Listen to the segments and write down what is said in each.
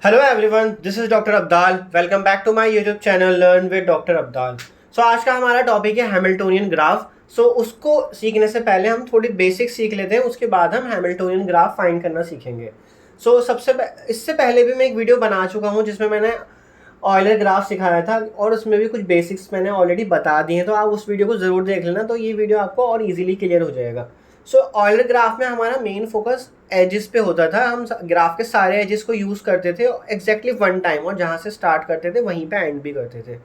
Hello everyone, this is doctor Abdal. Welcome back to my YouTube channel learn with doctor Abdal. आज का हमारा topic है Hamiltonian graph. उसको सीखने से पहले हम थोड़ी बेसिक सीख लेते हैं, उसके बाद हम हैमिल्टोनियन ग्राफ फाइंड करना सीखेंगे। इससे पहले भी मैं एक वीडियो बना चुका हूँ जिसमें मैंने ऑयलर ग्राफ सिखाया था और उसमें भी कुछ बेसिक्स मैंने ऑलरेडी बता दिए हैं, तो आप उस वीडियो को ज़रूर देख लेना, तो ये वीडियो आपको और इजीली क्लियर हो जाएगा। ऑयलर ग्राफ में हमारा मेन फोकस एजेस पे होता था। हम ग्राफ के सारे एजेस को यूज़ करते थे एग्जैक्टली वन टाइम, और जहाँ से स्टार्ट करते थे वहीं पे एंड भी करते थे।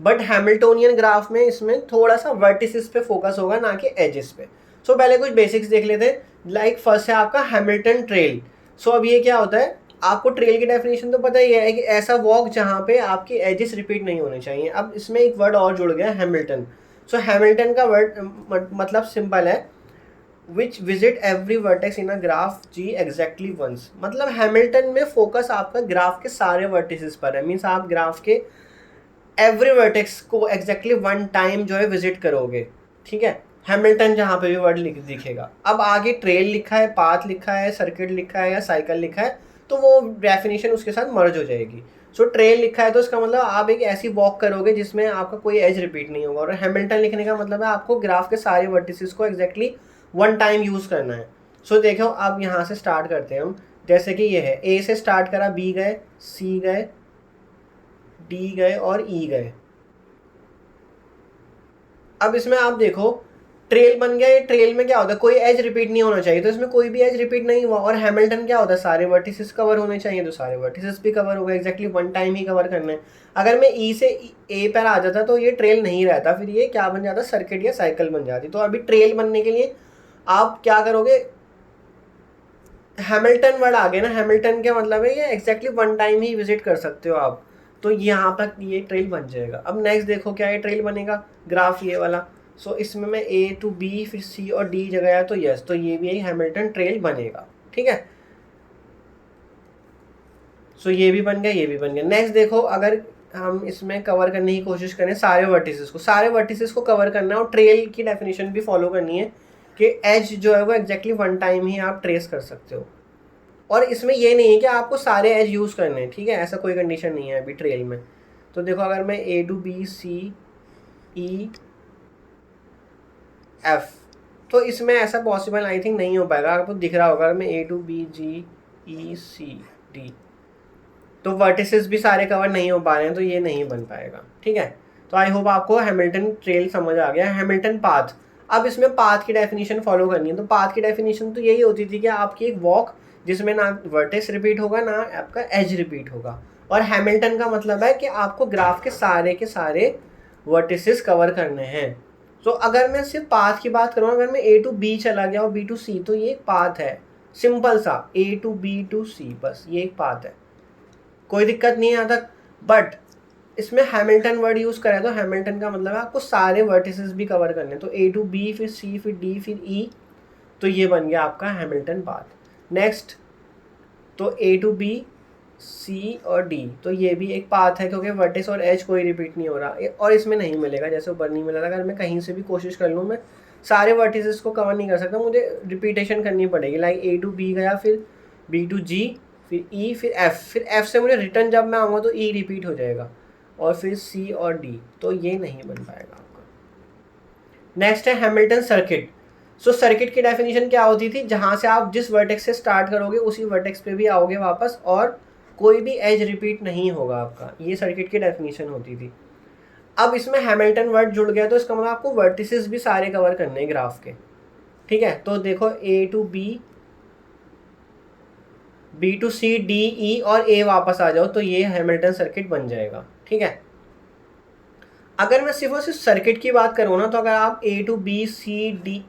बट हैमिल्टोनियन ग्राफ में इसमें थोड़ा सा वर्टिसेस पे फोकस होगा, ना कि एजेस पे। पहले कुछ बेसिक्स देख लेते हैं। फर्स्ट है आपका हैमिल्टन ट्रेल। अब ये क्या होता है, आपको ट्रेल की डेफिनेशन तो पता ही है कि ऐसा वॉक जहाँ पे आपकी एजेस रिपीट नहीं होने चाहिए। अब इसमें एक वर्ड और जुड़ गया, हैमिल्टन। हैमिल्टन का वर्ड मतलब सिंपल है, which visit every vertex in a graph G exactly once. मतलब हैमिल्टन में फोकस आपका ग्राफ के सारे वर्टिसेस पर है। मीन्स आप ग्राफ के एवरी वर्टेक्स को एग्जैक्टली वन टाइम जो है विजिट करोगे। ठीक है, हैमिल्टन जहाँ पे भी वर्ड दिखेगा। अब आगे ट्रेल लिखा है, पाथ लिखा है, सर्किट लिखा है या साइकिल लिखा है, तो वो डेफिनेशन उसके साथ मर्ज हो जाएगी। ट्रेल लिखा है तो इसका मतलब आप एक ऐसी वॉक करोगे जिसमें आपका कोई एज रिपीट नहीं होगा। और हैमिल्टन लिखने का मतलब है आपको ग्राफ के सारे वर्टिसेस को एग्जैक्टली वन टाइम यूज़ करना है। देखो, अब यहाँ से स्टार्ट करते हैं हम। जैसे कि ये है, ए से स्टार्ट करा, बी गए, सी गए, डी गए और ई गए। अब इसमें आप देखो, ट्रेल बन गया। ये ट्रेल में क्या होता है, कोई एज रिपीट नहीं होना चाहिए, तो इसमें कोई भी एज रिपीट नहीं हुआ। और हैमिल्टन क्या होता है, सारे वर्टिसेस कवर होने चाहिए, तो सारे वर्टिसेस भी कवर हो गए, एग्जैक्टली वन टाइम ही कवर करना है। अगर मैं ई से ए पर आ जाता तो ये ट्रेल नहीं रहता, फिर ये क्या बन जाता, सर्किट या साइकिल बन जाती। तो अभी ट्रेल बनने के लिए आप क्या करोगे, हैमिल्टन वर्ड आ गया ना। हैमिल्टन क्या मतलब है, ये एग्जैक्टली वन टाइम ही विजिट कर सकते हो आप, तो यहाँ तक ये ट्रेल बन जाएगा। अब नेक्स्ट देखो क्या ये ट्रेल बनेगा, ग्राफ ये वाला। इसमें मैं ए टू बी फिर सी और डी जगह है, तो यस, तो ये भी एक हैमिल्टन ट्रेल बनेगा। ठीक है, ये भी बन गया, ये भी बन गया। नेक्स्ट देखो, अगर हम इसमें कवर करने की कोशिश करें सारे वर्टिसेस को कवर करना है, और ट्रेल की डेफिनेशन भी फॉलो करनी है कि एज जो है वो एग्जैक्टली वन टाइम ही आप ट्रेस कर सकते हो। और इसमें ये नहीं है कि आपको सारे एज यूज़ करने हैं, ठीक है, ऐसा कोई कंडीशन नहीं है अभी ट्रेल में। तो देखो, अगर मैं A to B C E F, तो इसमें ऐसा पॉसिबल आई थिंक नहीं हो पाएगा। आपको दिख रहा होगा, अगर मैं A to B G E C D, तो वर्टिसेस भी सारे कवर नहीं हो पा रहे हैं, तो ये नहीं बन पाएगा। ठीक है, तो आई होप आपको हैमिल्टन ट्रेल समझ आ गया। हैमिल्टन पाथ, अब इसमें पाथ की डेफिनेशन फॉलो करनी है। तो पाथ की डेफिनेशन तो यही होती थी कि आपकी एक वॉक जिसमें ना वर्टेक्स रिपीट होगा ना आपका एज रिपीट होगा। और हैमिल्टन का मतलब है कि आपको ग्राफ के सारे वर्टिसेस कवर करने हैं। अगर मैं सिर्फ पाथ की बात करूँ, अगर मैं ए टू बी चला गया और बी टू सी, तो ये एक पाथ है, सिंपल सा ए टू बी टू सी, बस ये एक पाथ है, कोई दिक्कत नहीं है यहाँ तक। बट इसमें हैमिल्टन वर्ड यूज़ करें तो हैमिल्टन का मतलब है आपको सारे वर्टिसेस भी कवर करने, तो ए टू बी फिर सी फिर डी फिर ई, तो ये बन गया आपका हैमिल्टन पाथ। नेक्स्ट, तो ए टू बी सी और डी, तो ये भी एक पाथ है, क्योंकि वर्टिस और एज कोई रिपीट नहीं हो रहा, और इसमें नहीं मिलेगा, जैसे ऊपर नहीं मिला था। अगर मैं कहीं से भी कोशिश कर लूँ, मैं सारे वर्टिसेस को कवर नहीं कर सकता, मुझे रिपीटेशन करनी पड़ेगी। लाइक ए टू बी गया, फिर बी टू जी, फिर ई, फिर एफ से मुझे रिटर्न जब मैं आऊँगा तो ई रिपीट हो जाएगा, और फिर सी और डी, तो ये नहीं बन पाएगा आपका। नेक्स्ट है हैमिल्टन सर्किट। सर्किट की डेफिनेशन क्या होती थी, जहाँ से आप जिस वर्टेक्स से स्टार्ट करोगे उसी वर्टेक्स पे भी आओगे वापस, और कोई भी एज रिपीट नहीं होगा आपका, ये सर्किट की डेफिनेशन होती थी। अब इसमें हैमिल्टन वर्ड जुड़ गया, तो इसका मतलब आपको वर्टिसेस भी सारे कवर करने हैं ग्राफ के। ठीक है, तो देखो A to B, B to C, D E और ए वापस आ जाओ, तो ये हैमिल्टन सर्किट बन जाएगा। ठीक है, अगर मैं सिर्फ और सिर्फ सर्किट की बात करूँ ना, तो अगर आप A to B C D,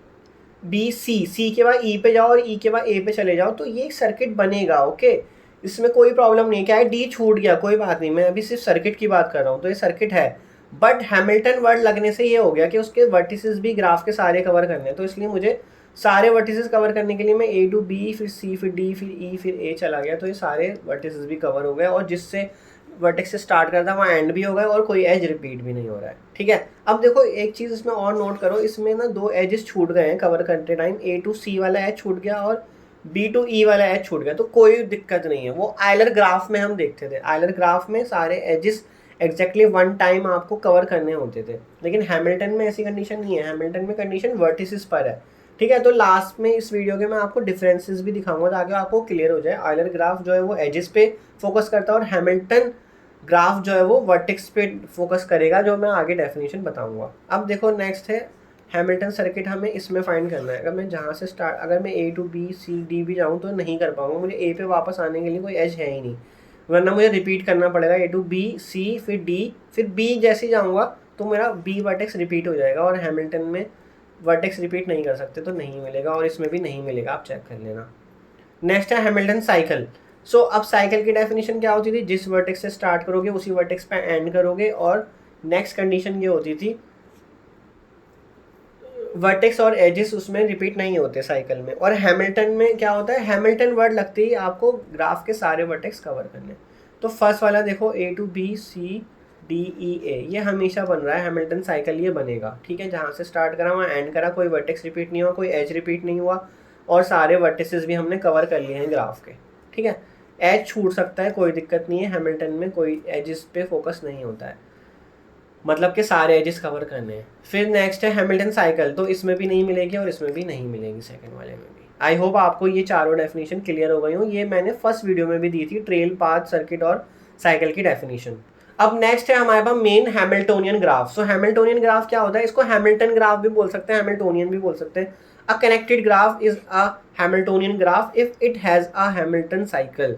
B C, C के बाद ई पे जाओ और ई के बाद ए पे चले जाओ, तो ये एक सर्किट बनेगा। ओके, इसमें कोई प्रॉब्लम नहीं है। क्या है, डी छूट गया, कोई बात नहीं, मैं अभी सिर्फ सर्किट की बात कर रहा हूँ, तो ये सर्किट है। बट हैमिल्टन वर्ड लगने से ये हो गया कि उसके वर्टिसेस भी ग्राफ के सारे कवर करने हैं, तो इसलिए मुझे सारे वर्टिसेस कवर करने के लिए मैं ए टू बी फिर सी फिर डी फिर ई फिर ए चला गया, तो ये सारे वर्टिसेस भी कवर हो गए, और जिससे वर्टेक्स से स्टार्ट करता है वहाँ एंड भी हो गया, और कोई एज रिपीट भी नहीं हो रहा है। ठीक है, अब देखो एक चीज़ इसमें और नोट करो, इसमें ना दो एजेस छूट गए हैं कवर करते टाइम। ए टू सी वाला एज छूट गया और B to E वाला एज छूट गया तो कोई दिक्कत नहीं है। वो आयलर ग्राफ में हम देखते थे, आयलर ग्राफ में सारे एजेस एग्जैक्टली वन टाइम आपको कवर करने होते थे, लेकिन हैमिल्टन में ऐसी कंडीशन नहीं है। हैमिल्टन में कंडीशन वर्टिसेस पर है, ठीक है। तो लास्ट में इस वीडियो के मैं आपको डिफरेंसेस भी दिखाऊंगा ताकि आपको क्लियर हो जाए। आयलर ग्राफ जो है वो एजेस पे फोकस करता है और हैमिल्टन ग्राफ जो है वो वर्टेक्स पे फोकस करेगा, जो मैं आगे डेफिनेशन बताऊंगा। अब देखो नेक्स्ट है हैमिल्टन सर्किट, हमें इसमें फाइंड करना है। अगर मैं जहाँ से स्टार्ट, अगर मैं A to B C D भी जाऊँ तो नहीं कर पाऊंगा, मुझे A पे वापस आने के लिए कोई एज है ही नहीं, वरना मुझे रिपीट करना पड़ेगा A to B C फिर D फिर B। जैसे जाऊँगा तो मेरा B वर्टेक्स रिपीट हो जाएगा, और हैमिल्टन में वर्टेक्स रिपीट नहीं कर सकते तो नहीं मिलेगा, और इसमें भी नहीं मिलेगा, आप चेक कर लेना। नेक्स्ट है हैमिल्टन साइकिल। सो अब साइकिल की डेफिनेशन क्या होती थी, जिस वर्टेक्स से स्टार्ट करोगे उसी वर्टेक्स पे एंड करोगे, और नेक्स्ट कंडीशन ये होती थी वर्टेक्स और एजेस उसमें रिपीट नहीं होते साइकिल में। और हैमिल्टन में क्या होता है, हैमिल्टन वर्ड लगते ही आपको ग्राफ के सारे वर्टेक्स कवर करने। तो फर्स्ट वाला देखो A to B C D E A, ये हमेशा बन रहा है हैमिल्टन साइकिल, ये बनेगा, ठीक है। जहाँ से स्टार्ट करा वहाँ एंड करा, कोई वर्टेक्स रिपीट नहीं हुआ, कोई एज रिपीट नहीं हुआ, और सारे वर्टिसेस भी हमने कवर कर लिए हैं ग्राफ के, ठीक है। एज छूट सकता है, कोई दिक्कत नहीं है, हैमिल्टन में कोई एजेस पे फोकस नहीं होता है, मतलब कि सारे एजेस कवर करने हैं। फिर नेक्स्ट है हैमिल्टन साइकिल, तो इसमें भी नहीं मिलेगी और इसमें भी नहीं मिलेगी, सेकंड वाले में भी। आई होप आपको ये चारों डेफिनेशन क्लियर हो गई हो, ये मैंने फर्स्ट वीडियो में भी दी थी, ट्रेल, पाथ, सर्किट और साइकिल की डेफिनेशन। अब नेक्स्ट है हमारे पास मेन हैमिल्टोनियन ग्राफ। सो हैमिल्टोनियन ग्राफ क्या होता है, इसको हैमिल्टन ग्राफ भी बोल सकते हैं, हैमिल्टोनियन भी बोल सकते हैं। A connected graph is a Hamiltonian graph if it has a Hamilton cycle,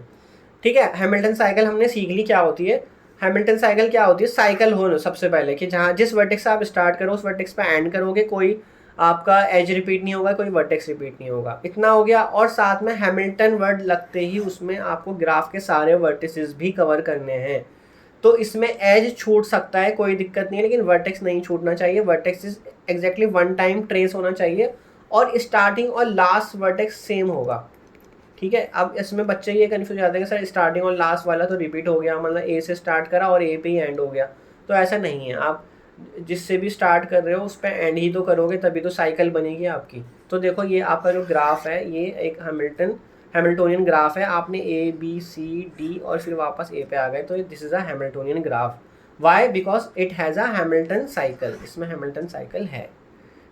ठीक है। हैमिल्टन साइकिल हमने सीख ली क्या होती है। हैमिल्टन साइकिल क्या होती है, साइकिल हो सबसे पहले कि जहाँ जिस वर्टेक्स से आप स्टार्ट करो उस वर्टेक्स पे एंड करोगे, कोई आपका एज रिपीट नहीं होगा, कोई वर्टेक्स रिपीट नहीं होगा, इतना हो गया। और साथ में हैमिल्टन वर्ड लगते ही उसमें आपको ग्राफ के सारे वर्टिसेस भी कवर करने हैं। तो इसमें एज छूट सकता है, कोई दिक्कत नहीं है, लेकिन वर्टेक्स नहीं छूटना चाहिए। Vertex exactly one time trace होना चाहिए, और स्टार्टिंग और लास्ट वर्टेक्स सेम होगा, ठीक है। अब इसमें बच्चे ये कन्फ्यूज जाते हैं कि सर स्टार्टिंग और लास्ट वाला तो रिपीट हो गया, मतलब A से स्टार्ट करा और A पे ही एंड हो गया, तो ऐसा नहीं है। आप जिससे भी स्टार्ट कर रहे हो उस पर एंड ही तो करोगे, तभी तो साइकिल बनेगी आपकी। तो देखो ये आपका जो ग्राफ है ये एक हैमिल्टोनियन ग्राफ है। आपने A B C D और फिर वापस A पे आ गए, तो this is a Hamiltonian graph. Why, because it has a Hamilton cycle, इसमें हैमिल्टन साइकिल है।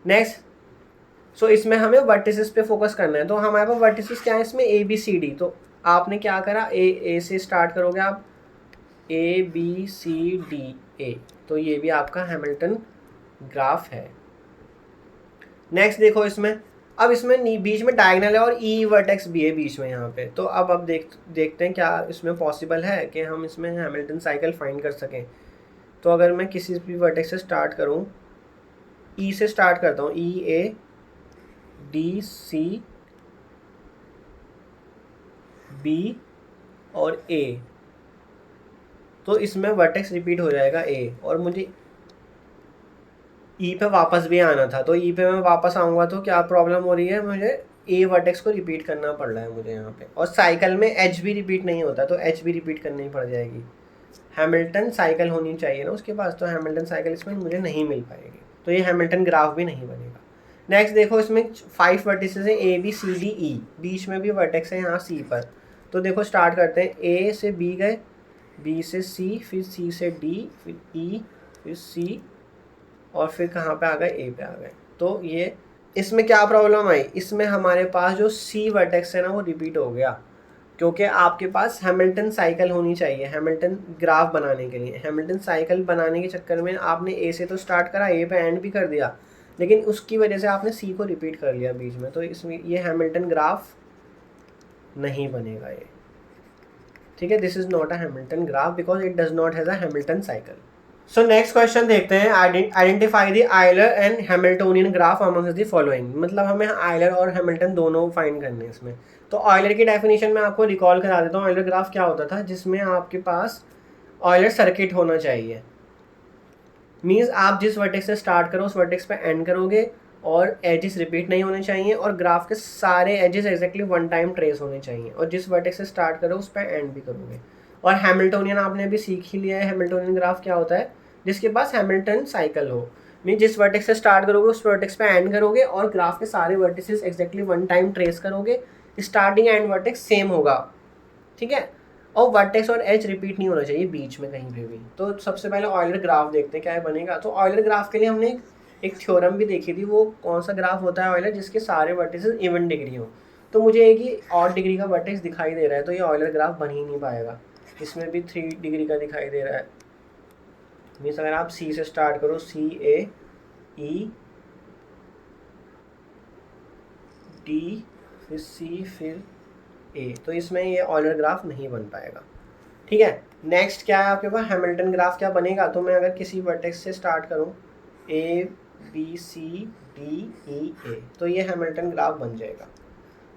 नेक्स्ट, सो इसमें हमें वर्टिसेस पे फोकस करना है। तो हमारे पास वर्टिसेस क्या है इसमें, A B C D। तो आपने क्या करा, A से स्टार्ट करोगे आप, A B C D A, तो ये भी आपका हैमिल्टन ग्राफ है। नेक्स्ट देखो इसमें, अब इसमें बीच में डायगोनल है और E वर्टेक्स भी है बीच में यहाँ पे। तो अब देखते हैं क्या इसमें पॉसिबल है कि हम इसमें हैमिल्टन साइकिल फाइंड कर सकें। तो अगर मैं किसी भी वर्टेक्स से स्टार्ट करूँ, E से स्टार्ट करता हूँ, E A D C B और A, तो इसमें वर्टेक्स रिपीट हो जाएगा A, और मुझे E पे वापस भी आना था। तो E पे मैं वापस आऊँगा तो क्या प्रॉब्लम हो रही है, मुझे A वर्टेक्स को रिपीट करना पड़ रहा है मुझे यहाँ पे, और साइकिल में H भी रिपीट नहीं होता, तो H भी रिपीट करनी पड़ जाएगी। हैमिल्टन साइकिल होनी चाहिए ना उसके पास, तो हैमिल्टन साइकिल इसमें मुझे नहीं मिल पाएगी, तो ये हैमिल्टन ग्राफ भी नहीं बनेगा। नेक्स्ट देखो इसमें 5 वर्टिसेस हैं, A B C D E, बीच में भी वर्टेक्स है यहाँ C पर। तो देखो स्टार्ट करते हैं, A से B गए, B से C, फिर C से D, फिर E, फिर C, और फिर कहाँ पे आ गए, A पे आ गए। तो ये इसमें क्या प्रॉब्लम आई, इसमें हमारे पास जो C वर्टेक्स है ना वो रिपीट हो गया, क्योंकि आपके पास हैमिल्टन साइकिल होनी चाहिए हैमिल्टन ग्राफ बनाने के लिए। हैमिल्टन साइकिल बनाने के चक्कर में आपने A से तो स्टार्ट करा, A पे एंड भी कर दिया, लेकिन उसकी वजह से आपने C को रिपीट कर लिया बीच में, तो इसमें ये हैमिल्टन ग्राफ नहीं बनेगा ये, ठीक है। This is not a Hamilton graph because it does not has a Hamilton cycle. So next question देखते हैं, identify the Euler and Hamiltonian graph amongst the following. मतलब हमें आयलर और हैमिल्टन दोनों फाइंड करने हैं इसमें। तो ऑयलर की डेफिनेशन में आपको रिकॉल करा देता हूँ। ऑयलर ग्राफ क्या होता था, जिसमें आपके पास ऑयलर सर्किट होना चाहिए, मीन्स आप जिस वर्टेक्स से स्टार्ट करो उस वर्टेक्स पे एंड करोगे, और एजेस रिपीट नहीं होने चाहिए, और ग्राफ के सारे edges exactly one time trace होने चाहिए, और जिस वर्टेक्स से स्टार्ट करो उस पर एंड भी करोगे। और हैमिल्टोनियन आपने अभी सीख ही लिया है, हैमिल्टोनियन ग्राफ क्या होता है, जिसके पास हैमिल्टन साइकिल हो, मीन जिस वर्टेक्स से स्टार्ट करोगे उस वर्टेक्स पे एंड करोगे, और ग्राफ के सारे vertices exactly one time trace करोगे, स्टार्टिंग एंड वर्टेक्स सेम होगा, ठीक है, और वर्टेक्स और एज रिपीट नहीं होना चाहिए बीच में कहीं पे भी। तो सबसे पहले ऑयलर ग्राफ देखते हैं क्या बनेगा। तो ऑयलर ग्राफ के लिए हमने एक थ्योरम भी देखी थी, वो कौन सा ग्राफ होता है ऑयलर, जिसके सारे वर्टिसेस इवन डिग्री हो। तो मुझे एक ही ऑड डिग्री का वर्टेक्स दिखाई दे रहा है, तो ये ऑयलर ग्राफ बन ही नहीं पाएगा। इसमें भी 3 डिग्री का दिखाई दे रहा है, मीन्स अगर आप सी से स्टार्ट करो, सी ए ई डी फिर सी फिर ए, तो इसमें ये ऑयलर ग्राफ नहीं बन पाएगा, ठीक है। नेक्स्ट क्या है आपके पास, हैमिल्टन ग्राफ क्या बनेगा। तो मैं अगर किसी वर्टेक्स से स्टार्ट करूं, ए B C D E A, तो ये हैमिल्टन ग्राफ बन जाएगा।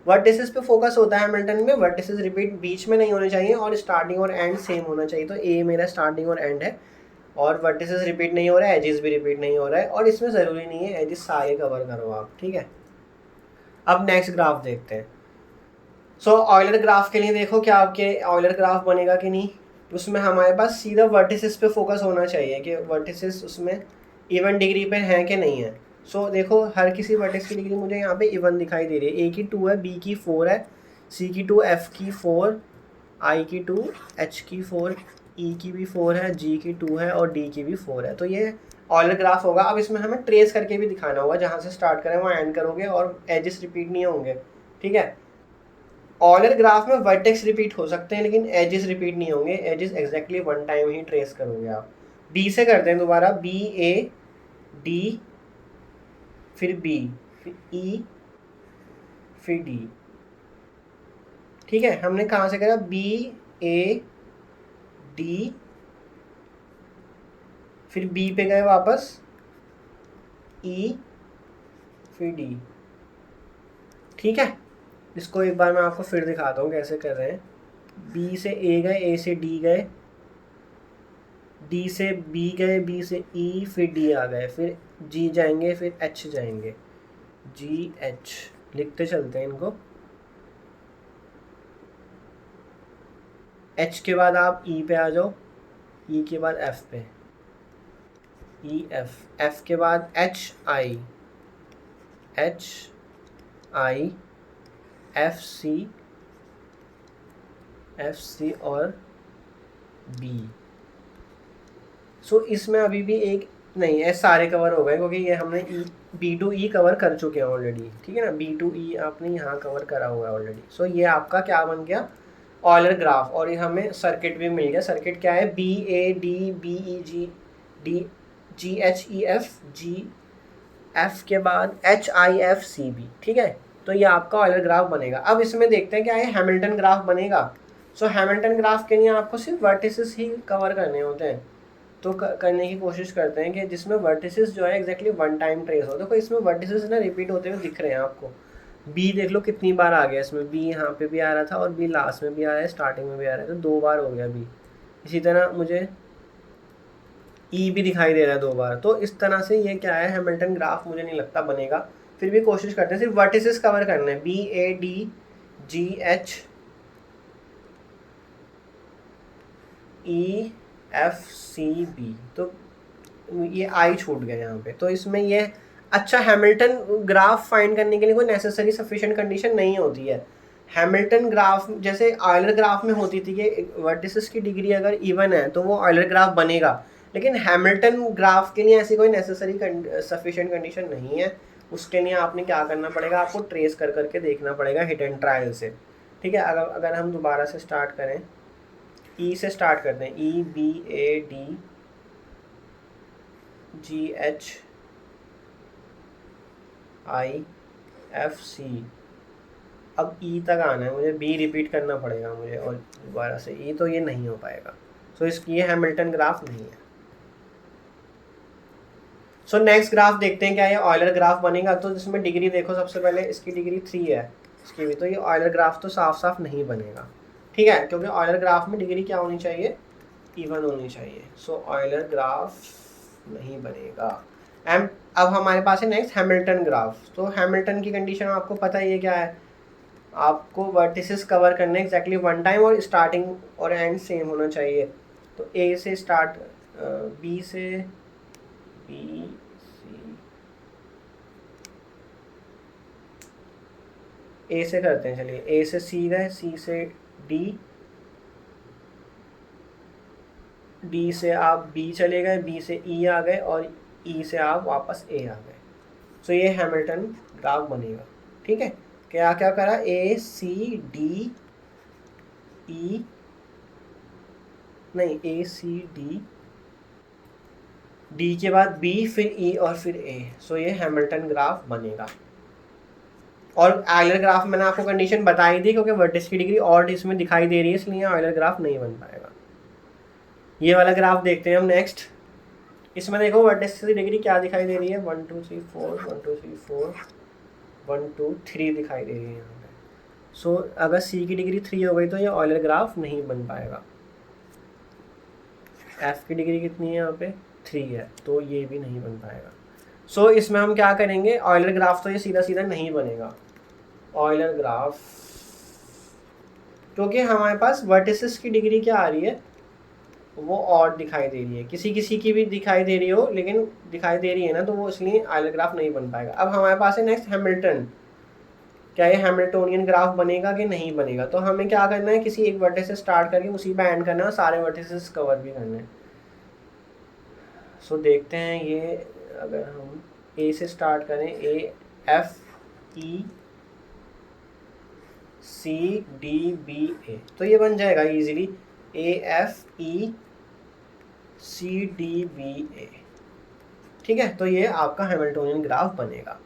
वर्टिसेस पे फोकस होता है हैमिल्टन में, वर्टिसेस रिपीट बीच में नहीं होने चाहिए और स्टार्टिंग और एंड सेम होना चाहिए। तो ए मेरा स्टार्टिंग और एंड है, और वर्टिसेस रिपीट नहीं हो रहा है, एजेस भी रिपीट नहीं हो रहा है, और इसमें ज़रूरी नहीं है एजेस सारे कवर करो आप, ठीक है। अब नेक्स्ट ग्राफ देखते हैं। सो ऑयलर ग्राफ के लिए देखो क्या आपके ऑयलर ग्राफ बनेगा कि नहीं। उसमें हमारे पास सीधा वर्टिसेस पे फोकस होना चाहिए कि वर्टिसेस उसमें इवन डिग्री पे हैं कि नहीं है। सो देखो हर किसी वर्टेक्स की डिग्री मुझे यहाँ पे इवन दिखाई दे रही है। ए की 2 है, बी की 4 है, सी की 2, एफ की 4, आई की 2, एच की 4, ई की भी 4 है, जी की 2 है और डी की भी 4 है। तो ये ऑयलर ग्राफ होगा। अब इसमें हमें ट्रेस करके भी दिखाना होगा, जहाँ से स्टार्ट करें वहाँ एंड करोगे और एजेस रिपीट नहीं होंगे, ठीक है। ऑयलर ग्राफ में वर्टेक्स रिपीट हो सकते हैं लेकिन एजेस रिपीट नहीं होंगे, एजेस एग्जैक्टली वन टाइम ही ट्रेस करोगे आप। बी से करते हैं दोबारा, बी ए डी फिर बी फिर ई फिर डी, ठीक है। हमने कहाँ से करा, बी ए डी फिर बी पे गए वापस, ई फिर डी, ठीक है। इसको एक बार मैं आपको फिर दिखाता हूँ कैसे कर रहे हैं। बी से ए गए, ए से डी गए, डी से बी गए, बी से ई फिर डी आ गए, फिर जी जाएंगे, फिर एच जाएंगे, जी एच लिखते चलते हैं इनको। एच के बाद आप ई पे आ जाओ, ई के बाद एफ पे, ई एफ, एफ के बाद H I, H I F C और बी। सो इसमें अभी भी एक नहीं है, सारे कवर हो गए क्योंकि ये हमने बी टू ई कवर कर चुके हैं ऑलरेडी, ठीक है ना। बी टू ई आपने यहाँ कवर करा हुआ है ऑलरेडी। सो ये आपका क्या बन गया, ऑयलर ग्राफ। और ये हमें सर्किट भी मिल गया। सर्किट क्या है, B A D B E G D G H E F G F के बाद H I F C B, ठीक है। तो ये आपका ऑयलर ग्राफ बनेगा। अब इसमें देखते हैं क्या है, हैमिल्टन ग्राफ बनेगा। सो हैमिल्टन ग्राफ के लिए आपको सिर्फ वर्टिसेस ही कवर करने होते हैं। तो करने की कोशिश करते हैं कि जिसमें वर्टिसेस जो है एग्जैक्टली वन टाइम ट्रेस हो। देखो इसमें वर्टिसेस ना रिपीट होते हुए दिख रहे हैं आपको। बी देख लो कितनी बार आ गया इसमें, बी यहाँ पे भी आ रहा था और बी लास्ट में भी आ रहा है, स्टार्टिंग में भी आ रहा है, तो 2 बार हो गया बी। इसी तरह मुझे ई भी दिखाई दे रहा है 2 बार। तो इस तरह से ये क्या है, हैमिल्टन ग्राफ मुझे नहीं लगता बनेगा। फिर भी कोशिश करते हैं, सिर्फ वर्टिसेस कवर करने हैं, B A D G H E F C B. तो ये आई छूट गया यहाँ पे। तो इसमें ये अच्छा हैमिल्टन ग्राफ फाइंड करने के लिए कोई नेसेसरी सफिशिएंट कंडीशन नहीं होती है। हैमिल्टन ग्राफ जैसे ऑयलर ग्राफ में होती थी कि वर्टिसेस की डिग्री अगर इवन है तो वो ऑयलर ग्राफ बनेगा, लेकिन हैमिल्टन ग्राफ के लिए ऐसी कोई नेसेसरी सफिशिएंट कंडीशन नहीं है। उसके लिए आपने क्या करना पड़ेगा, आपको ट्रेस कर करके देखना पड़ेगा हिट एंड ट्रायल से, ठीक है। अगर हम दोबारा से स्टार्ट करें, ई से स्टार्ट करते हैं, E B A D G H I F C. अब ई तक आना है मुझे, बी रिपीट करना पड़ेगा मुझे और दोबारा से ई, तो ये नहीं हो पाएगा। सो इसकी ये हैमिल्टन ग्राफ नहीं है। सो नेक्स्ट ग्राफ देखते हैं क्या ये ऑयलर ग्राफ बनेगा। तो जिसमें डिग्री देखो, सबसे पहले इसकी डिग्री 3 है, इसकी भी। तो ये ऑयलर ग्राफ तो साफ साफ नहीं बनेगा, ठीक है, क्योंकि ऑयलर ग्राफ में डिग्री क्या होनी चाहिए, इवन होनी चाहिए। सो ऑयलर ग्राफ नहीं बनेगा। एम अब हमारे पास है नेक्स्ट हैमिल्टन ग्राफ। तो हैमिल्टन की कंडीशन आपको पता ही है क्या है, आपको वर्टिसेस कवर करने एग्जैक्टली वन टाइम और स्टार्टिंग और एंड सेम होना चाहिए। तो ए से स्टार्ट, बी से बी सी ए से करते हैं, चलिए ए से सी गए, सी से डी, डी से आप बी चले गए, बी से ई आ गए और ई से आप वापस ए आ गए। सो ये हैमिल्टन ग्राफ बनेगा। ठीक है, क्या क्या करा, ए सी डी ई, नहीं ए सी डी, डी के बाद बी, फिर ई और फिर ए। सो ये हैमिल्टन ग्राफ बनेगा। और आयलर ग्राफ मैंने आपको कंडीशन बताई थी, क्योंकि वर्टिस की डिग्री और इसमें दिखाई दे रही है, इसलिए आयलर ग्राफ नहीं बन पाएगा। ये वाला ग्राफ देखते हैं हम नेक्स्ट। इसमें देखो वर्टिस की डिग्री क्या दिखाई दे रही है, 1 2 3 4, 1 2 3 4, 1 2 3 दिखाई दे रही है यहाँ पे। सो अगर सी की डिग्री 3 हो गई तो ये ऑयलर ग्राफ नहीं बन पाएगा। एफ की डिग्री कितनी है यहाँ पे, 3 है, तो ये भी नहीं बन पाएगा। सो इसमें हम क्या करेंगे, ऑयलर ग्राफ तो ये सीधा सीधा नहीं बनेगा ऑयलर ग्राफ, क्योंकि हमारे पास वर्टिसेस की डिग्री क्या आ रही है, वो और दिखाई दे रही है। किसी किसी की भी दिखाई दे रही हो, लेकिन दिखाई दे रही है ना, तो वो इसलिए ऑयलर ग्राफ नहीं बन पाएगा। अब हमारे पास है नेक्स्ट हैमिल्टन। क्या ये हैमिल्टोनियन ग्राफ बनेगा कि नहीं बनेगा, तो हमें क्या करना है, किसी एक वर्टिस से स्टार्ट करके उसी पे एंड करना है, सारे वर्टिसेस कवर भी करने हैं। सो देखते हैं ये, अगर हम ए से स्टार्ट करें, A F E C D B A, तो ये बन जाएगा easily, A F E C D B A. ठीक है, तो ये आपका हैमिल्टोनियन ग्राफ बनेगा।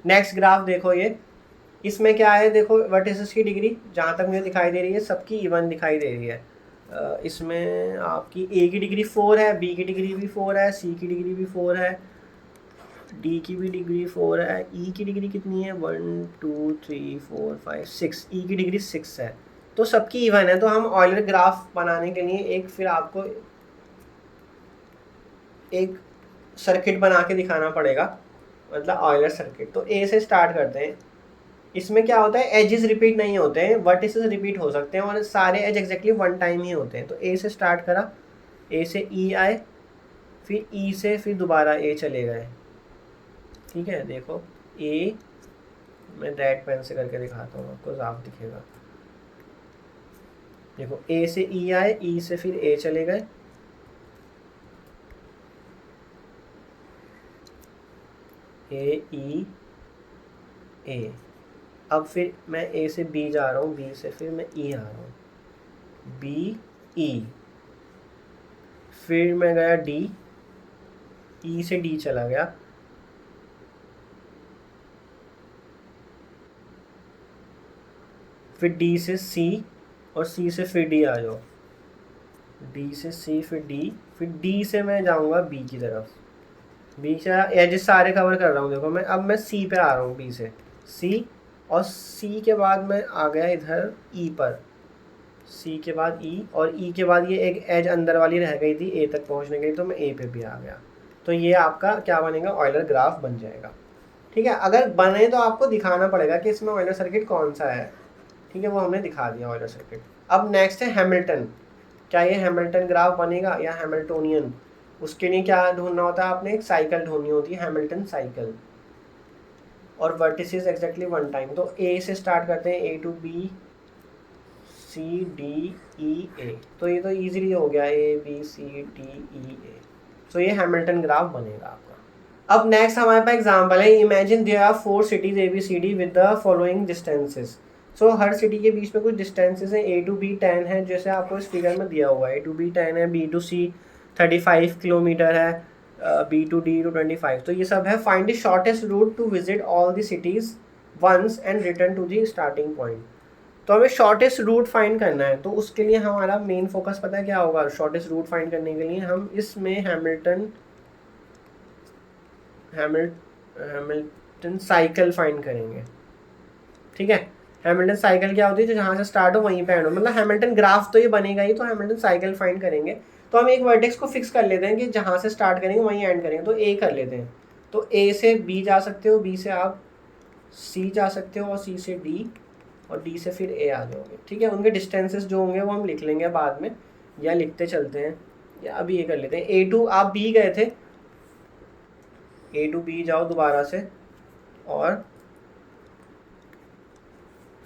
नेक्स्ट ग्राफ देखो, ये इसमें क्या है, देखो वर्टिसेस की डिग्री जहाँ तक मुझे दिखाई दे रही है सबकी इवन दिखाई दे रही है। इसमें आपकी ए की डिग्री 4 है, बी की डिग्री भी 4 है, सी की डिग्री भी 4 है, डी की भी डिग्री 4 है, ई की डिग्री कितनी है, 1 2 3 4 5 6, ई की डिग्री 6 है, तो सबकी इवन है। तो हम ऑयलर ग्राफ बनाने के लिए एक फिर आपको एक सर्किट बना के दिखाना पड़ेगा, मतलब ऑयलर सर्किट। तो ए से स्टार्ट करते हैं। इसमें क्या होता है, एजेस रिपीट नहीं होते हैं, वर्टिसेस रिपीट हो सकते हैं और सारे एज एग्जैक्टली 1 टाइम ही होते हैं। तो ए से स्टार्ट करा, ए से ई आए, फिर ई से फिर दोबारा ए चले गए। ठीक है, देखो ए, मैं रेड पेन से करके दिखाता हूँ आपको, साफ दिखेगा। देखो ए से ई आए, ई से फिर ए चले गए, ए ई ए। अब फिर मैं ए से बी जा रहा हूँ, बी से फिर मैं ई आ रहा हूँ, बी ई, फिर मैं गया डी, ई से डी चला गया, फिर डी से सी और सी से फिर डी आ जाओ, डी से सी फिर डी, फिर डी से मैं जाऊँगा बी की तरफ, बी से एजेस सारे कवर कर रहा हूँ। देखो मैं अब मैं सी पे आ रहा हूँ, बी से सी, और सी के बाद मैं आ गया इधर ई पर, सी के बाद ई, और ई के बाद ये एक एज अंदर वाली रह गई थी ए तक पहुँचने के लिए, तो मैं ए पे भी आ गया। तो ये आपका क्या बनेगा, ऑयलर ग्राफ बन जाएगा। ठीक है, अगर बने तो आपको दिखाना पड़ेगा कि इसमें ऑयलर सर्किट कौन सा है। ठीक है, वो हमने दिखा दिया ऑयलर सर्किट। अब नेक्स्ट है हैमिल्टन। क्या ये हैमिल्टन ग्राफ बनेगा या हैमिल्टोनियन, उसके लिए क्या ढूंढना होता है, आपने एक साइकिल ढूंढनी होती है, हैमिल्टन साइकिल, और वर्टिसेस एग्जैक्टली 1 टाइम। तो ए से स्टार्ट करते हैं, A to B C D E A, तो ये तो इजीली हो गया, ए बी सी डी ई ए। सो ये हैमिल्टन ग्राफ बनेगा आपका। अब नेक्स्ट हमारे पास एग्जांपल है, imagine there are 4 cities A B C D with the following distances. So हर सिटी के बीच में कुछ डिस्टेंसेस हैं, ए टू बी 10 है, जैसे आपको इस फिगर में दिया हुआ है, ए टू बी 10 है, बी टू सी 35 किलोमीटर है, बी टू डी टू 25, तो ये सब है। Find the shortest route to visit all the cities once and return to the starting point. तो हमें शॉर्टेस्ट रूट फाइंड करना है, तो उसके लिए हमारा मेन फोकस पता है क्या होगा, शॉर्टेस्ट रूट फाइंड करने के लिए हम इसमें हैमिल्टन साइकिल फाइंड करेंगे। ठीक है, हैमिल्टन साइकिल क्या होती है, जो जहाँ से स्टार्ट हो वहीं पे एंड हो, मतलब हैमिल्टन ग्राफ तो ये बनेगा ही, तो हैमिल्टन साइकिल फाइंड करेंगे। तो हम एक वर्टेक्स को फिक्स कर लेते हैं कि जहाँ से स्टार्ट करेंगे वहीं एंड करेंगे, तो ए कर लेते हैं। तो ए से बी जा सकते हो, बी से आप सी जा सकते हो, और सी से डी, और डी से फिर ए आ जाओगे। ठीक है, उनके डिस्टेंसेस जो होंगे वो हम लिख लेंगे बाद में, या लिखते चलते हैं, या अभी ये कर लेते हैं। ए टू आप बी गए थे, ए टू बी जाओ दोबारा से, और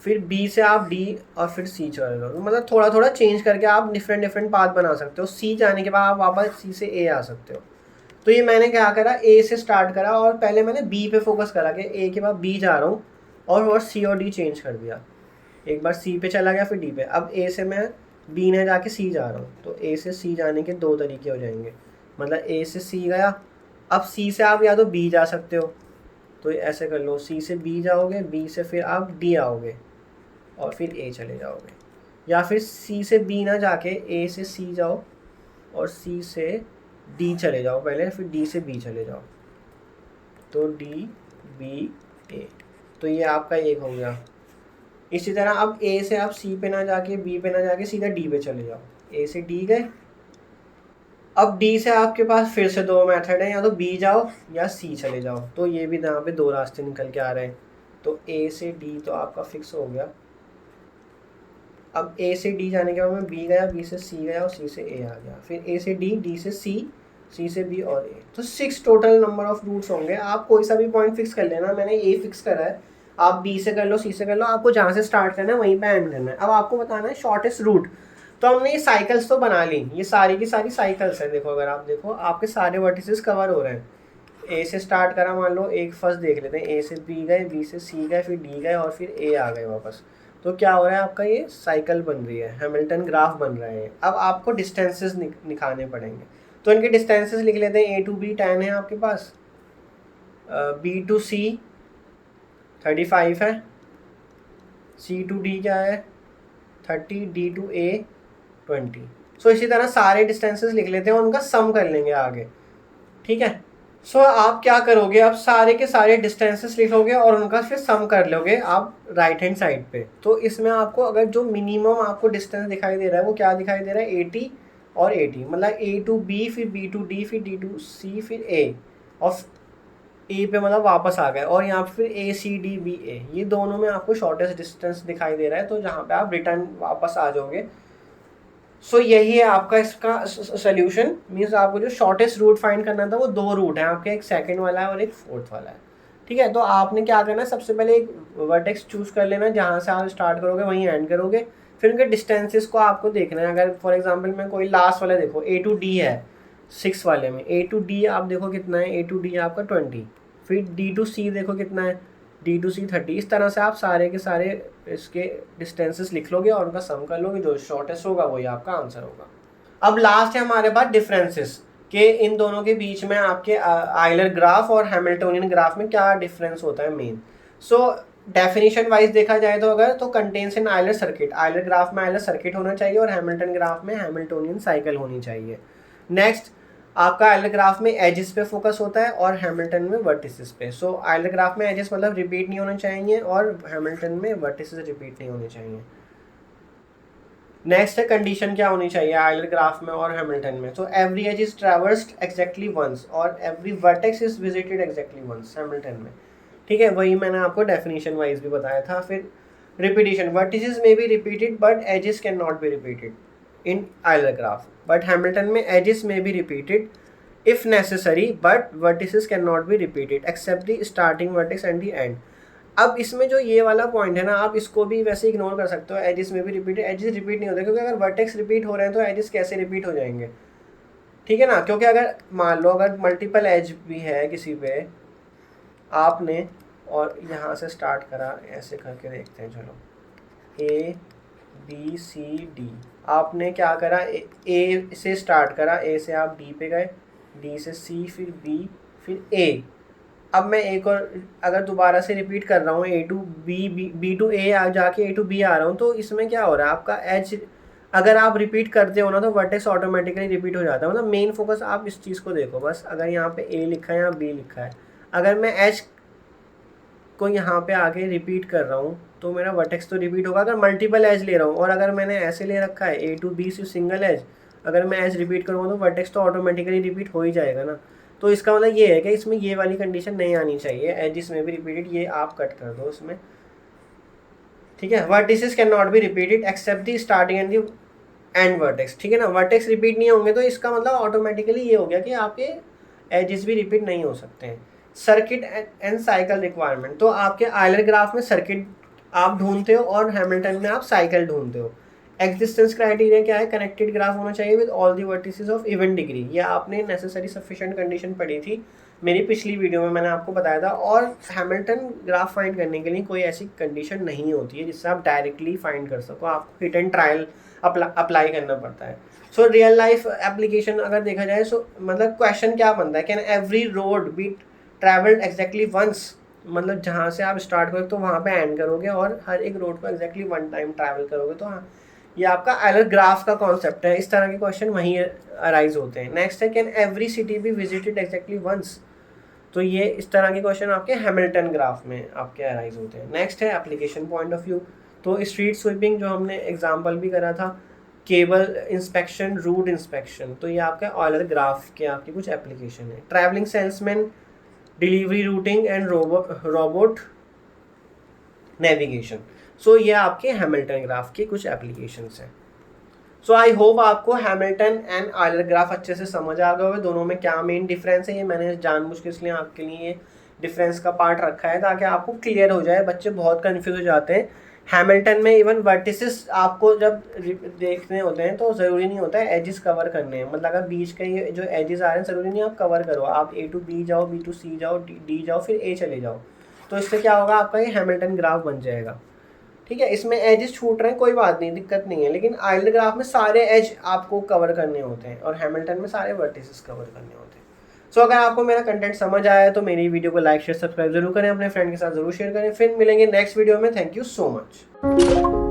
फिर बी से आप डी और फिर सी चले जाओ। तो मतलब थोड़ा थोड़ा चेंज करके आप डिफरेंट डिफरेंट पाथ बना सकते हो। सी जाने के बाद आप वापस सी से ए आ सकते हो। तो ये मैंने क्या करा, ए से स्टार्ट करा और पहले मैंने बी पे फोकस करा कि ए के बाद बी जा रहा हूँ, और सी और डी चेंज कर दिया। एक बार सी पे चला गया फिर डी पे। अब ए से मैं बी ने जाके सी जा रहा हूँ, तो ए से सी जाने के दो तरीके हो जाएंगे। मतलब ए से सी गया, अब सी से आप या तो बी जा सकते हो, तो ऐसे कर लो, सी से बी जाओगे, बी से फिर आप डी आओगे और फिर ए चले जाओगे। या फिर सी से बी ना जाके ए से सी जाओ और सी से डी चले जाओ पहले, फिर डी से बी चले जाओ, तो डी बी ए। तो ये आपका एक हो गया। इसी तरह अब ए से आप सी पे ना जाके बी पे ना जाके सीधा डी पे चले जाओ, ए से डी गए। अब डी से आपके पास फिर से दो मेथड है, या तो बी जाओ या सी चले जाओ। तो ये भी यहाँ पे दो रास्ते निकल के आ रहे हैं। तो ए से डी तो आपका फिक्स हो गया। अब ए से डी जाने के बाद मैं बी गया, बी से सी गया और सी से ए आ गया, फिर ए से डी, डी से सी, सी से बी और ए। तो 6 टोटल नंबर ऑफ रूट्स होंगे। आप कोई सा भी पॉइंट फिक्स कर लेना, मैंने ए फिक्स करा है, आप बी से कर लो, सी से कर लो, आपको जहाँ से स्टार्ट करना है वहीं पे एंड करना है। अब आपको बताना है शॉर्टेस्ट रूट। तो हमने ये साइकिल्स तो बना ली, ये सारी की सारी साइकिल्स है। देखो अगर आप देखो आपके सारे वर्टिसेस कवर हो रहे हैं। ए से स्टार्ट करा, मान लो एक फर्स्ट देख लेते हैं, ए से बी गए, बी से सी गए, फिर डी गए और फिर ए आ गए वापस। तो क्या हो रहा है आपका, ये साइकिल बन रही है, हैमिल्टन ग्राफ बन रहा है। अब आपको डिस्टेंसेस निकालने पड़ेंगे। तो इनके डिस्टेंसेस लिख लेते हैं। ए टू बी 10 है आपके पास, बी टू सी 35 है, सी टू डी क्या है 30, डी टू ए 20। सो इसी तरह सारे डिस्टेंसेस लिख लेते हैं और उनका सम कर लेंगे आगे। ठीक है। सो आप क्या करोगे, अब सारे के सारे डिस्टेंसेस लिखोगे और उनका फिर सम कर लोगे आप राइट हैंड साइड पे। तो इसमें आपको अगर जो मिनिमम आपको डिस्टेंस दिखाई दे रहा है वो क्या दिखाई दे रहा है, 80 और 80। मतलब ए टू बी, फिर बी टू डी, फिर डी टू सी, फिर ए, और ए पे मतलब वापस आ गए, और यहाँ पे फिर ए सी डी बी ए। ये दोनों में आपको शॉर्टेस्ट डिस्टेंस दिखाई दे रहा है, तो जहाँ पे आप रिटर्न वापस आ जाओगे। सो यही है आपका इसका सोल्यूशन। मीन्स आपको जो शॉर्टेस्ट रूट फाइंड करना था वो दो रूट है आपके, एक सेकंड वाला है और एक फोर्थ वाला है। ठीक है। तो आपने क्या करना है, सबसे पहले एक वर्टेक्स चूज कर लेना, जहाँ से आप स्टार्ट करोगे वहीं एंड करोगे। फिर उनके डिस्टेंसेस को आपको देखना है। अगर फॉर एग्जांपल मैं कोई लास्ट वाला देखो, ए टू डी है 6 वाले में, ए टू डी आप देखो कितना है, ए टू डी आपका 20। फिर डी टू सी देखो कितना है, डी टू सी 30। इस तरह से आप सारे के सारे इसके डिस्टेंसेस लिख लोगे और उनका सम कर लोगे, जो शॉर्टेस्ट होगा वही आपका आंसर होगा। अब लास्ट है हमारे पास डिफरेंसेस, कि इन दोनों के बीच में आपके आयलर ग्राफ और हैमिल्टोनियन ग्राफ में क्या डिफरेंस होता है मेन। सो डेफिनेशन वाइज देखा जाए तो अगर तो कंटेन्स इन आयलर सर्किट, आयलर ग्राफ में आयलर सर्किट होना चाहिए और हैमिल्टन ग्राफ में हैमिल्टोनियन साइकिल होनी चाहिए। नेक्स्ट आपका आयलर ग्राफ में एजेस पे फोकस होता है और हैमिल्टन में वर्टिसेस पे। सो आयलर ग्राफ में एजेस मतलब रिपीट नहीं होने चाहिए और हैमिल्टन में वर्टिसेस रिपीट नहीं होने चाहिए। नेक्स्ट है कंडीशन क्या होनी चाहिए आयलर ग्राफ में और हैमिल्टन में। तो every edge is traversed exactly once और every vertex is visited exactly once Hamilton में। ठीक है, वही मैंने आपको डेफिनेशन वाइज भी बताया था। फिर repetition, vertices may be repeated but edges can not be repeated in Euler graph, but Hamilton में edges may be repeated if necessary, but vertices cannot be repeated except the starting vertex and the end। अब इसमें जो ये वाला point है ना, आप इसको भी वैसे इग्नोर कर सकते हो, एजेस में भी रिपीटेड, एजेस रिपीट नहीं होते, क्योंकि अगर वर्टेक्स रिपीट हो रहे हैं तो एजेस कैसे रिपीट हो जाएंगे। ठीक है ना, क्योंकि अगर मान लो अगर मल्टीपल एज भी है किसी पे आपने, और यहाँ से स्टार्ट करा, ऐसे करके देखते हैं, चलो ए बी सी डी, आपने क्या करा, ए से स्टार्ट करा, ए से आप डी पे गए, डी से सी, फिर बी, फिर ए। अब मैं एक और अगर दोबारा से रिपीट कर रहा हूँ, ए टू बी, बी टू ए आ जाके ए टू बी आ रहा हूँ, तो इसमें क्या हो रहा है आपका एच, अगर आप रिपीट करते हो ना तो वर्टेक्स ऑटोमेटिकली रिपीट हो जाता है। मतलब मेन फोकस आप इस चीज़ को देखो बस। अगर यहाँ पे ए लिखा है या बी लिखा है, अगर मैं एच को यहाँ पे आके रिपीट कर रहा हूँ तो मेरा वर्टेक्स तो रिपीट होगा अगर मल्टीपल एज ले रहा हूँ। और अगर मैंने ऐसे ले रखा है ए टू बी सिर्फ सिंगल एज, अगर मैं एज रिपीट करूँगा तो वर्टेक्स तो ऑटोमेटिकली रिपीट हो ही जाएगा ना। तो इसका मतलब ये है कि इसमें ये वाली कंडीशन नहीं आनी चाहिए, एजिस में भी रिपीटेड, ये आप कट कर दो इसमें। ठीक है, vertices can not be repeated except the starting and the end vertex. ठीक है ना, वर्टेक्स रिपीट नहीं होंगे तो इसका मतलब ऑटोमेटिकली ये हो गया कि आपके एजिस भी रिपीट नहीं हो सकते हैं। सर्किट एंड साइकिल रिक्वायरमेंट, तो आपके आयलर ग्राफ में सर्किट आप ढूंढते हो और हैमिल्टन में आप साइकिल ढूंढते हो। एक्जिस्टेंस क्राइटेरिया क्या है? कनेक्टेड ग्राफ होना चाहिए with all the vertices of even degree. ये आपने नेसेसरी सफिशिएंट कंडीशन पढ़ी थी मेरी पिछली वीडियो में, मैंने आपको बताया था। और हैमिल्टन ग्राफ फाइंड करने के लिए कोई ऐसी कंडीशन नहीं होती है जिससे आप डायरेक्टली फाइंड कर सको, आपको हिट एंड ट्रायल अप्लाई करना पड़ता है। सो रियल लाइफ एप्लीकेशन अगर देखा जाए, सो मतलब क्वेश्चन क्या बनता है, can every road be travelled exactly once? मतलब जहाँ से आप स्टार्ट करोगे तो वहाँ पे एंड करोगे और हर एक रोड को एग्जैक्टली वन टाइम ट्रैवल करोगे। तो हाँ, ये आपका अलग ग्राफ का कॉन्सेप्ट है। इस तरह के क्वेश्चन वहीं अराइज होते हैं। नेक्स्ट है, can every city be visited exactly once? तो ये इस तरह के क्वेश्चन आपके हैमिल्टन ग्राफ में आपके अराइज होते हैं। नेक्स्ट है एप्लीकेशन पॉइंट ऑफ व्यू। तो स्ट्रीट स्वीपिंग जो हमने एग्जांपल भी करा था, केबल इंस्पेक्शन, रूट इंस्पेक्शन, तो ये आपका ऑयलर ग्राफ के आपकी कुछ एप्लीकेशन है। Travelling salesman, delivery routing and robot navigation, so ये आपके हैमिल्टन ग्राफ के कुछ एप्लीकेशंस हैं। सो आई होप आपको हैमिल्टन एंड ऑयलर ग्राफ अच्छे से समझ आ गए होगा, दोनों में क्या मेन डिफरेंस है। ये मैंने जानबूझ के इसलिए आपके लिए डिफरेंस का पार्ट रखा है ताकि आपको क्लियर हो जाए। बच्चे बहुत कंफ्यूज हो जाते हैं। हैमिल्टन में इवन वर्टिसेस आपको जब देखने होते हैं तो ज़रूरी नहीं होता है एजेस कवर करने हैं। मतलब अगर बीच के ये जो एजेस आ रहे हैं ज़रूरी नहीं आप कवर करो, आप A to B जाओ, B to C जाओ, D जाओ, फिर A चले जाओ। तो इससे क्या होगा, आपका ये हैमिल्टन ग्राफ बन जाएगा। ठीक है, इसमें एजेस छूट रहे हैं कोई बात नहीं, दिक्कत नहीं है, लेकिन ऑयलर ग्राफ में सारे एज आपको कवर करने होते हैं और हैमिल्टन में सारे वर्टिसेस कवर करने होते हैं। सो अगर आपको मेरा कंटेंट समझ आया है तो मेरी वीडियो को लाइक शेयर सब्सक्राइब जरूर करें, अपने फ्रेंड के साथ जरूर शेयर करें। फिर मिलेंगे नेक्स्ट वीडियो में। Thank you so much.